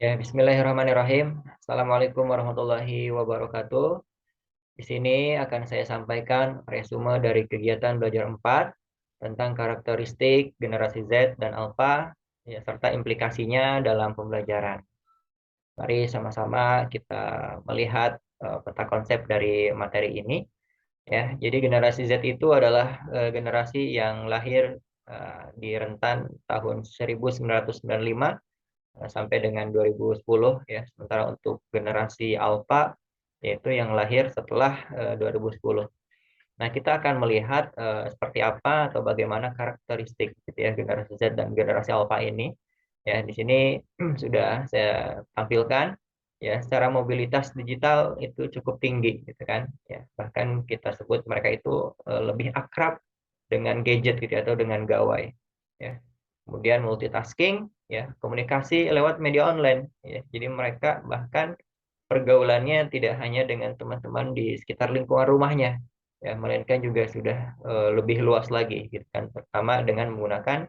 Ya, bismillahirrahmanirrahim. Assalamualaikum warahmatullahi wabarakatuh. Di sini akan saya sampaikan resume dari kegiatan belajar 4 tentang karakteristik generasi Z dan Alpha, ya, serta implikasinya dalam pembelajaran. Mari sama-sama kita melihat peta konsep dari materi ini. Ya, jadi generasi Z itu adalah generasi yang lahir di rentan tahun 1995 sampai dengan 2010 ya. Sementara untuk generasi Alpha yaitu yang lahir setelah 2010. Nah, kita akan melihat seperti apa atau bagaimana karakteristik gitu ya generasi Z dan generasi Alpha ini. Ya, di sini sudah saya tampilkan ya, secara mobilitas digital itu cukup tinggi gitu kan. Ya, bahkan kita sebut mereka itu lebih akrab dengan gadget gitu ya, atau dengan gawai. Ya. Kemudian multitasking, ya, komunikasi lewat media online. Ya. Jadi mereka bahkan pergaulannya tidak hanya dengan teman-teman di sekitar lingkungan rumahnya, ya, melainkan juga sudah lebih luas lagi, gitu kan. Pertama dengan menggunakan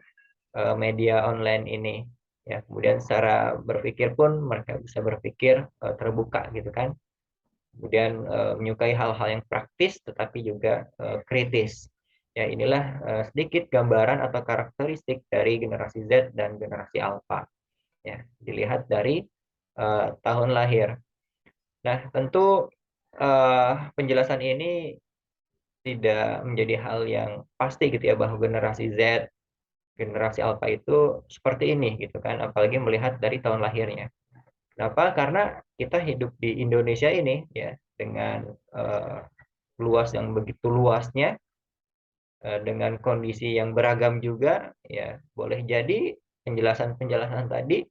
media online ini, ya. Kemudian secara berpikir pun mereka bisa berpikir terbuka, gitu kan. Kemudian menyukai hal-hal yang praktis, tetapi juga kritis. Ya, inilah sedikit gambaran atau karakteristik dari generasi Z dan generasi Alpha. Ya, dilihat dari tahun lahir. Nah, tentu penjelasan ini tidak menjadi hal yang pasti gitu ya, bahwa generasi Z, generasi Alpha itu seperti ini gitu kan, apalagi melihat dari tahun lahirnya. Kenapa? Karena kita hidup di Indonesia ini ya, dengan eh, luas yang begitu luasnya, dengan kondisi yang beragam juga, ya boleh jadi penjelasan-penjelasan tadi,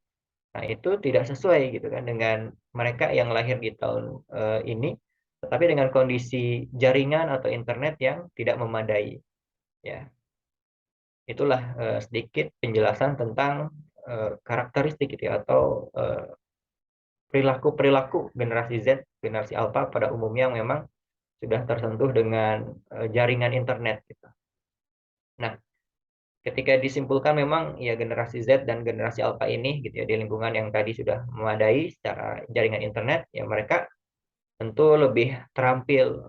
nah itu tidak sesuai gitu kan dengan mereka yang lahir di tahun ini, tetapi dengan kondisi jaringan atau internet yang tidak memadai. Ya, itulah sedikit penjelasan tentang karakteristik gitu ya, atau perilaku-perilaku generasi Z, generasi Alpha pada umumnya yang memang sudah tersentuh dengan jaringan internet gitu. Nah, ketika disimpulkan memang ya generasi Z dan generasi Alpha ini gitu ya, di lingkungan yang tadi sudah memadai secara jaringan internet, ya mereka tentu lebih terampil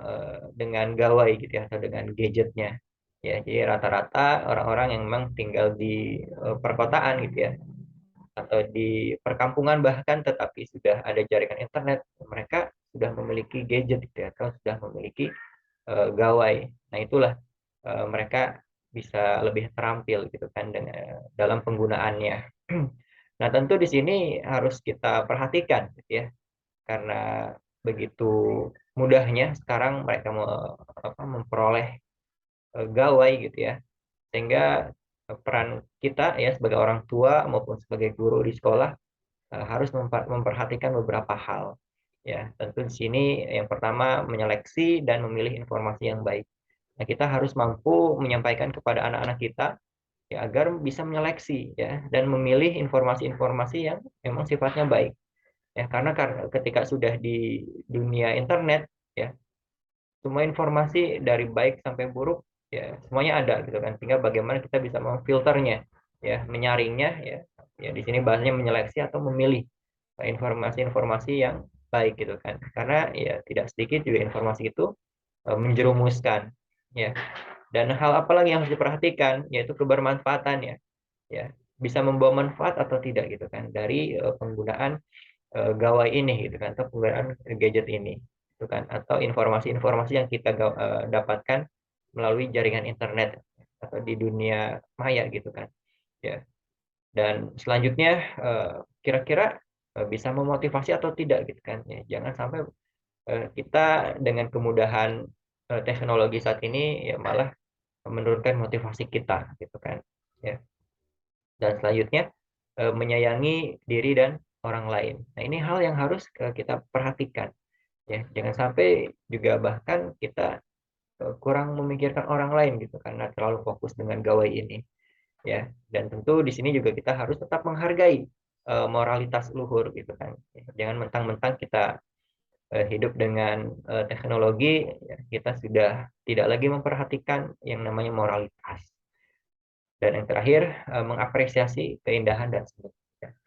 dengan gawai gitu ya, atau dengan gadgetnya. Ya, jadi rata-rata orang-orang yang memang tinggal di perkotaan gitu ya, atau di perkampungan bahkan, tetapi sudah ada jaringan internet, mereka sudah memiliki gadget gitu ya, atau sudah memiliki gawai. Nah, itulah mereka bisa lebih terampil gitu kan dengan dalam penggunaannya. Nah, tentu di sini harus kita perhatikan gitu ya, karena begitu mudahnya sekarang mereka memperoleh gawai gitu ya, sehingga peran kita ya sebagai orang tua maupun sebagai guru di sekolah harus memperhatikan beberapa hal. Ya, tentu di sini yang pertama menyeleksi dan memilih informasi yang baik. Nah, kita harus mampu menyampaikan kepada anak-anak kita ya, agar bisa menyeleksi ya dan memilih informasi-informasi yang memang sifatnya baik. Ya, karena ketika sudah di dunia internet ya, semua informasi dari baik sampai buruk ya semuanya ada gitu kan. Tinggal bagaimana kita bisa memfilternya, ya, menyaringnya, ya. Ya, di sini bahasanya menyeleksi atau memilih informasi-informasi yang baik gitu kan. Karena ya tidak sedikit juga informasi itu menjerumuskan, ya. Dan hal apa lagi yang harus diperhatikan yaitu kebermanfaatannya, ya. Bisa membawa manfaat atau tidak gitu kan dari penggunaan gawai ini gitu kan, atau penggunaan gadget ini gitu kan, atau informasi-informasi yang kita dapatkan melalui jaringan internet atau di dunia maya gitu kan, ya. Dan selanjutnya kira-kira bisa memotivasi atau tidak gitu kan, ya. Jangan sampai kita dengan kemudahan teknologi saat ini ya malah menurunkan motivasi kita gitu kan, ya. Dan selanjutnya menyayangi diri dan orang lain. Nah, ini hal yang harus kita perhatikan, ya. Jangan sampai juga bahkan kita kurang memikirkan orang lain gitu karena terlalu fokus dengan gawai ini, ya. Dan tentu di sini juga kita harus tetap menghargai moralitas luhur gitu kan. Jangan mentang-mentang kita hidup dengan teknologi, ya, kita sudah tidak lagi memperhatikan yang namanya moralitas. Dan yang terakhir mengapresiasi keindahan dan sebagainya.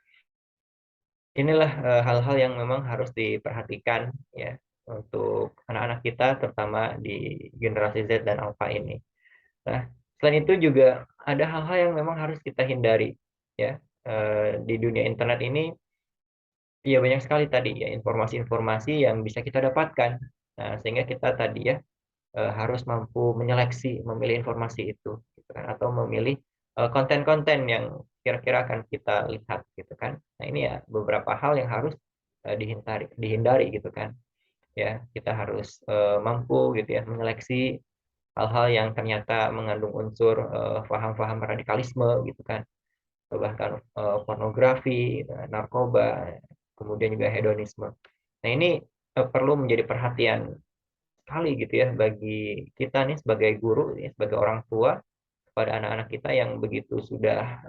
inilah hal-hal yang memang harus diperhatikan ya untuk anak-anak kita terutama di generasi Z dan Alpha ini. Nah, selain itu juga ada hal-hal yang memang harus kita hindari ya. Di dunia internet ini ya banyak sekali tadi ya informasi-informasi yang bisa kita dapatkan. Nah, sehingga kita tadi ya harus mampu menyeleksi, memilih informasi itu gitu kan, atau memilih konten-konten yang kira-kira akan kita lihat gitu kan. Nah, ini ya beberapa hal yang harus dihindari gitu kan. Ya, kita harus mampu gitu ya menyeleksi hal-hal yang ternyata mengandung unsur paham-paham radikalisme gitu kan, bahkan pornografi, narkoba, kemudian juga hedonisme. Nah, ini perlu menjadi perhatian sekali gitu ya bagi kita nih sebagai guru, ya, sebagai orang tua pada anak-anak kita yang begitu sudah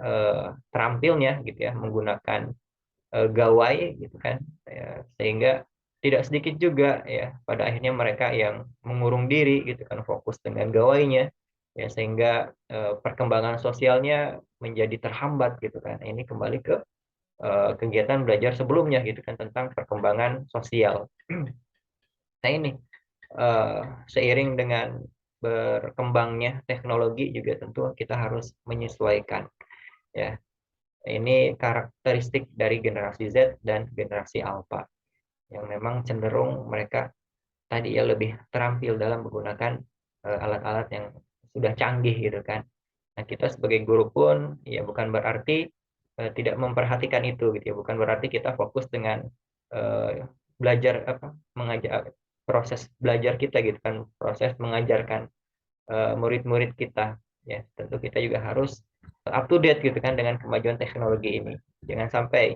terampilnya gitu ya menggunakan gawai gitu kan, ya, sehingga tidak sedikit juga ya pada akhirnya mereka yang mengurung diri gitu kan, fokus dengan gawainya ya, sehingga perkembangan sosialnya menjadi terhambat gitu kan. Ini kembali ke kegiatan belajar sebelumnya gitu kan tentang perkembangan sosial. Nah, ini eh, seiring dengan berkembangnya teknologi juga tentu kita harus menyesuaikan ya. Ini karakteristik dari generasi Z dan generasi Alpha yang memang cenderung mereka tadi ya lebih terampil dalam menggunakan alat-alat yang sudah canggih gitu kan. Nah, kita sebagai guru pun ya bukan berarti tidak memperhatikan itu gitu ya, bukan berarti kita fokus dengan belajar apa mengajar proses belajar kita gitu kan, proses mengajarkan murid-murid kita ya. Tentu kita juga harus up to date gitu kan dengan kemajuan teknologi ini. Jangan sampai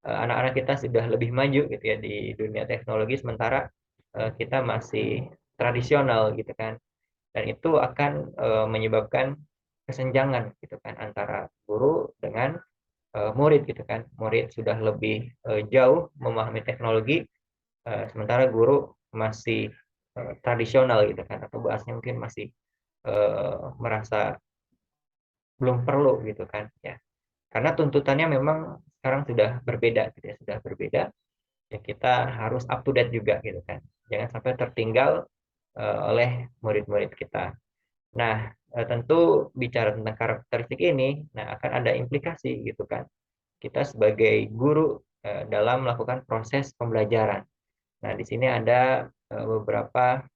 anak-anak kita sudah lebih maju gitu ya di dunia teknologi sementara kita masih tradisional gitu kan, dan itu akan menyebabkan kesenjangan gitu kan antara guru dengan murid gitu kan. Murid sudah lebih jauh memahami teknologi, sementara guru masih tradisional gitu kan, atau bahasnya mungkin masih merasa belum perlu gitu kan ya, karena tuntutannya memang sekarang sudah berbeda gitu ya, sudah berbeda ya, kita harus up to date juga gitu kan, jangan sampai tertinggal oleh murid-murid kita. Nah, tentu bicara tentang karakteristik ini, nah akan ada implikasi gitu kan kita sebagai guru dalam melakukan proses pembelajaran. Nah, di sini ada beberapa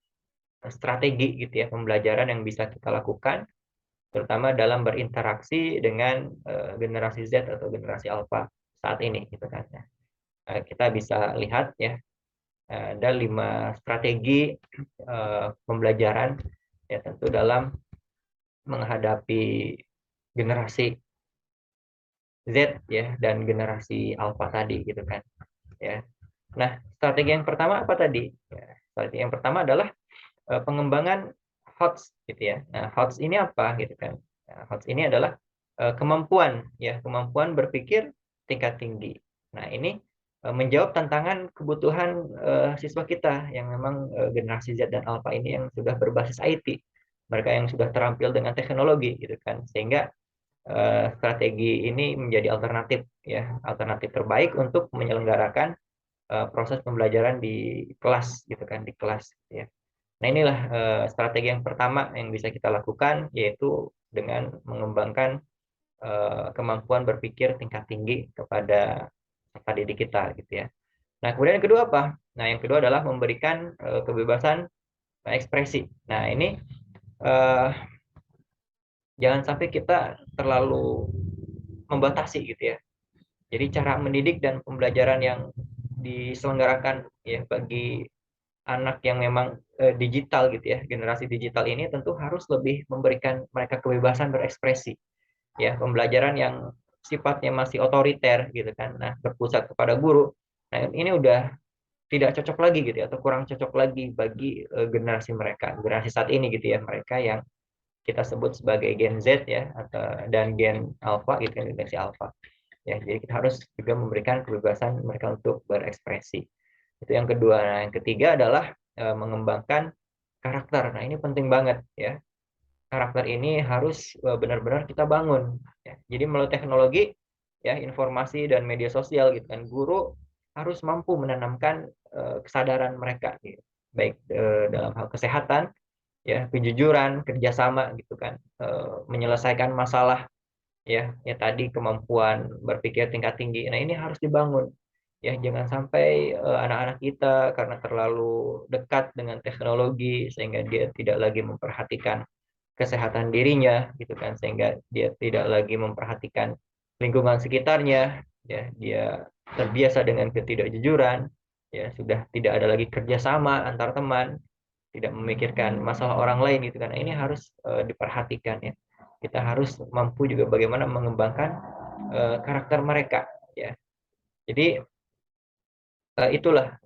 strategi gitu ya pembelajaran yang bisa kita lakukan, terutama dalam berinteraksi dengan generasi Z atau generasi Alpha saat ini gitu kan. Nah, kita bisa lihat ya ada 5 strategi pembelajaran ya, tentu dalam menghadapi generasi Z ya dan generasi Alpha tadi gitu kan ya. Nah, strategi yang pertama apa tadi? Ya, strategi yang pertama adalah pengembangan HOTS gitu ya. Nah, HOTS ini apa gitu kan? Nah, HOTS ini adalah kemampuan ya, kemampuan berpikir tingkat tinggi. Nah, ini menjawab tantangan kebutuhan siswa kita yang memang generasi Z dan Alpha ini yang sudah berbasis IT. Mereka yang sudah terampil dengan teknologi gitu kan. Sehingga strategi ini menjadi alternatif ya, alternatif terbaik untuk menyelenggarakan proses pembelajaran di kelas gitu kan, di kelas ya. Nah, inilah strategi yang pertama yang bisa kita lakukan, yaitu dengan mengembangkan kemampuan berpikir tingkat tinggi kepada peserta didik kita gitu ya. Nah, kemudian yang kedua apa? Nah, yang kedua adalah memberikan kebebasan ekspresi. Nah, ini eh, jangan sampai kita terlalu membatasi gitu ya. Jadi cara mendidik dan pembelajaran yang diselenggarakan ya bagi anak yang memang digital gitu ya, generasi digital ini tentu harus lebih memberikan mereka kebebasan berekspresi. Ya, pembelajaran yang sifatnya masih otoriter gitu kan. Nah, berpusat kepada guru. Nah, ini udah tidak cocok lagi gitu ya, atau kurang cocok lagi bagi generasi mereka, generasi saat ini gitu ya, mereka yang kita sebut sebagai Gen Z ya, atau dan Gen Alpha gitu kan, generasi Alpha. Ya, jadi kita harus juga memberikan kebebasan mereka untuk berekspresi. Itu yang kedua. Nah, yang ketiga adalah mengembangkan karakter. Nah, ini penting banget ya. Karakter ini harus benar-benar kita bangun. Ya. Jadi melalui teknologi ya informasi dan media sosial gitu kan. Guru harus mampu menanamkan kesadaran mereka gitu. Baik dalam hal kesehatan, ya kejujuran, kerjasama gitu kan, menyelesaikan masalah, ya tadi kemampuan berpikir tingkat tinggi. Nah, ini harus dibangun. Ya, jangan sampai anak-anak kita karena terlalu dekat dengan teknologi sehingga dia tidak lagi memperhatikan kesehatan dirinya gitu kan, sehingga dia tidak lagi memperhatikan lingkungan sekitarnya, ya dia terbiasa dengan ketidakjujuran, ya sudah tidak ada lagi kerjasama antar teman, tidak memikirkan masalah orang lain gitu kan. Nah, ini harus diperhatikan ya. Kita harus mampu juga bagaimana mengembangkan karakter mereka ya. Jadi itulah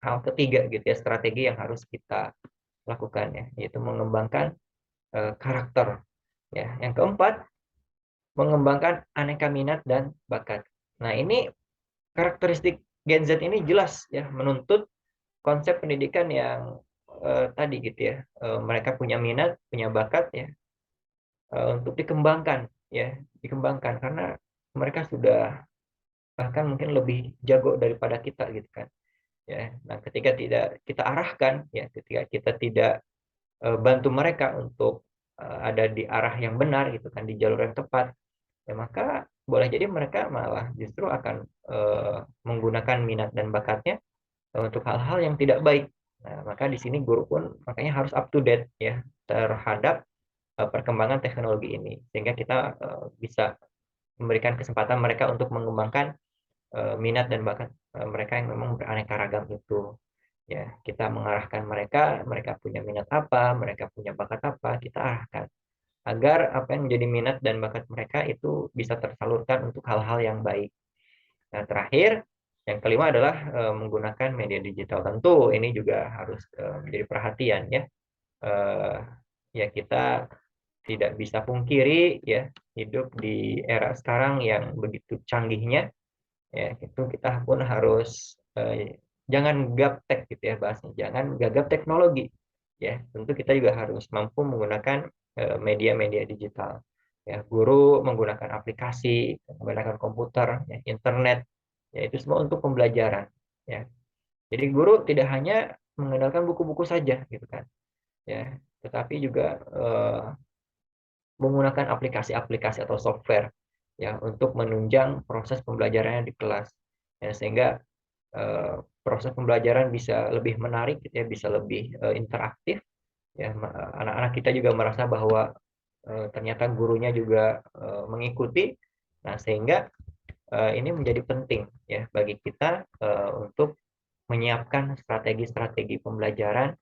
hal ketiga gitu ya, strategi yang harus kita lakukan ya, yaitu mengembangkan karakter ya. Yang keempat, mengembangkan aneka minat dan bakat. Nah, ini karakteristik Gen Z ini jelas ya menuntut konsep pendidikan yang tadi gitu ya. Mereka punya minat, punya bakat ya, untuk dikembangkan ya, dikembangkan karena mereka sudah bahkan mungkin lebih jago daripada kita gitu kan. Ya. Nah, ketika tidak kita arahkan ya, ketika kita tidak bantu mereka untuk ada di arah yang benar gitu kan, di jalur yang tepat, ya maka boleh jadi mereka malah justru akan menggunakan minat dan bakatnya untuk hal-hal yang tidak baik. Nah, maka di sini guru pun makanya harus up to date ya terhadap perkembangan teknologi ini, sehingga kita bisa memberikan kesempatan mereka untuk mengembangkan minat dan bakat mereka yang memang beraneka ragam itu. Ya, kita mengarahkan mereka, mereka punya minat apa, mereka punya bakat apa, kita arahkan agar apa yang menjadi minat dan bakat mereka itu bisa tersalurkan untuk hal-hal yang baik. Nah, terakhir, yang kelima adalah menggunakan media digital. Tentu ini juga harus menjadi perhatian ya. Eh, ya kita tidak bisa pungkiri ya, hidup di era sekarang yang begitu canggihnya ya, itu kita pun harus jangan gaptek gitu ya bahasanya, jangan gagap teknologi ya. Tentu kita juga harus mampu menggunakan media-media digital ya. Guru menggunakan aplikasi, menggunakan komputer ya, internet ya, itu semua untuk pembelajaran ya. Jadi guru tidak hanya mengandalkan buku-buku saja gitu kan ya, tetapi juga menggunakan aplikasi-aplikasi atau software ya untuk menunjang proses pembelajarannya di kelas ya, sehingga proses pembelajaran bisa lebih menarik gitu ya, bisa lebih interaktif ya. Anak-anak kita juga merasa bahwa ternyata gurunya juga mengikuti. Nah, sehingga ini menjadi penting ya bagi kita untuk menyiapkan strategi-strategi pembelajaran,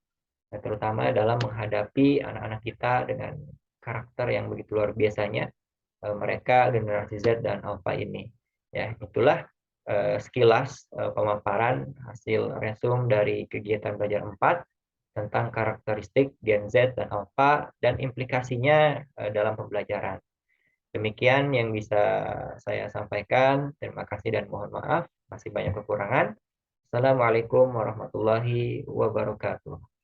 terutama dalam menghadapi anak-anak kita dengan karakter yang begitu luar biasanya, mereka generasi Z dan Alpha ini. Ya, itulah sekilas pemaparan hasil resum dari kegiatan belajar 4 tentang karakteristik Gen Z dan Alpha dan implikasinya dalam pembelajaran. Demikian yang bisa saya sampaikan. Terima kasih dan mohon maaf, masih banyak kekurangan. Assalamualaikum warahmatullahi wabarakatuh.